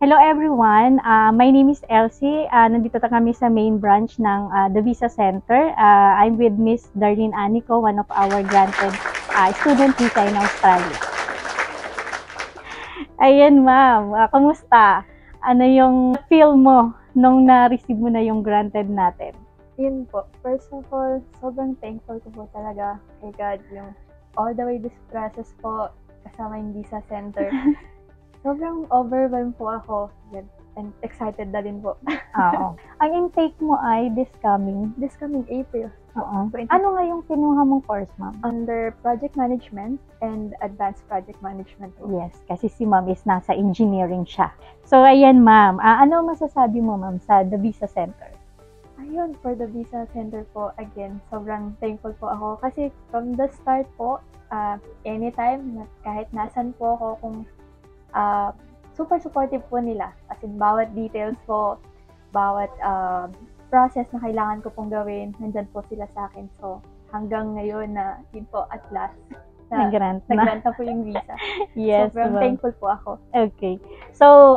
Hello everyone, my name is Elsie. Nandito na kami sa main branch ng The Visa Center. I'm with Miss Darlene Anico, one of our granted student visa in Australia. Ayan ma'am, kamusta? Ano yung feel mo nung na-receive mo na yung granted natin? Yun po, first of all, sobrang thankful ko po talaga kay God yung all the way this process po kasama yung Visa Center. Sobrang overwhelmed po ako and excited na din po. Oo. Ang intake mo ay this coming April. Oo. Ano nga yung kinuha mong course, ma'am? Under Project Management and Advanced Project Management po. Yes, kasi si ma'am is nasa engineering siya. So, ayan ma'am. Ano masasabi mo, ma'am, sa The Visa Center? Ayun, for the Visa Center po, again, sobrang thankful po ako. Kasi from the start po, anytime, kahit nasan po ako, kung super supportive po nila. As in, bawat details po, bawat process na kailangan ko pong gawin, nandyan po sila sa akin. So, hanggang ngayon na, yun po, at last, Nag-grant na. Nag-grant na po yung visa. Yes, sobrang thankful po ako. Okay. So,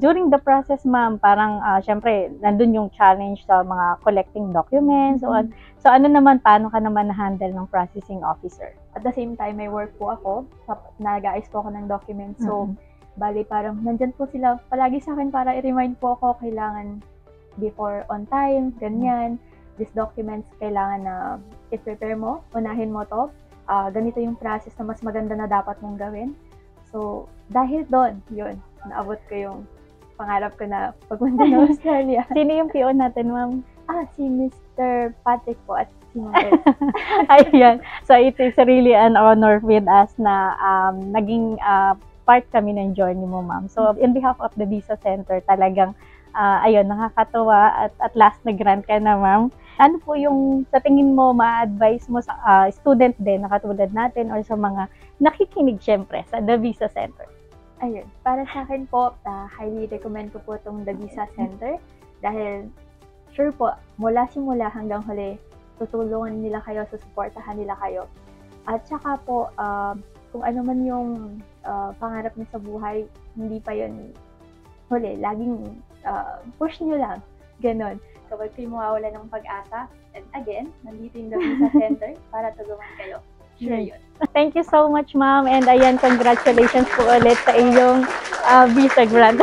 during the process, ma'am, parang, syempre, nandun yung challenge sa mga collecting documents. Mm-hmm. So, ano naman, paano ka naman na-handle ng processing officer? At the same time, may work po ako. Nag-aayos po ako ng documents. So, bali parang nandyan po sila palagi sa akin para i-remind po ako kailangan before on time, ganyan. These documents kailangan na i-prepare mo, unahin mo to. Ganito yung process na mas maganda na dapat mong gawin. So, dahil doon, yun, naabot ko yung pangarap ko na pagpunta ng Australia. Sino yung PO natin, ma'am? Si Mr. Patrick po at si Ma'am. Ayan. So, it is really an honor with us na naging part kami ng journey mo, ma'am. So, in behalf of the Visa Center, talagang, ayun, nakakatuwa at last nag-grant ka na, ma'am. Ano po yung sa tingin mo ma-advise mo sa student din na katulad natin or sa mga nakikinig syempre sa The Visa Center? Ayun, para sa akin po, highly recommend ko po itong The Visa Center dahil sure po, mula simula hanggang huli, tutulungan nila kayo, susuportahan nila kayo. At saka po, kung ano man yung pangarap niyo sa buhay, hindi pa yun huli. Laging push nyo lang. Ganon. Kapag kayo mawawala ng pag-asa, and again, nandito yung The Visa Center para tulungan kayo. Sure yun. Thank you so much, ma'am. And ayan, congratulations po ulit sa iyong visa grant.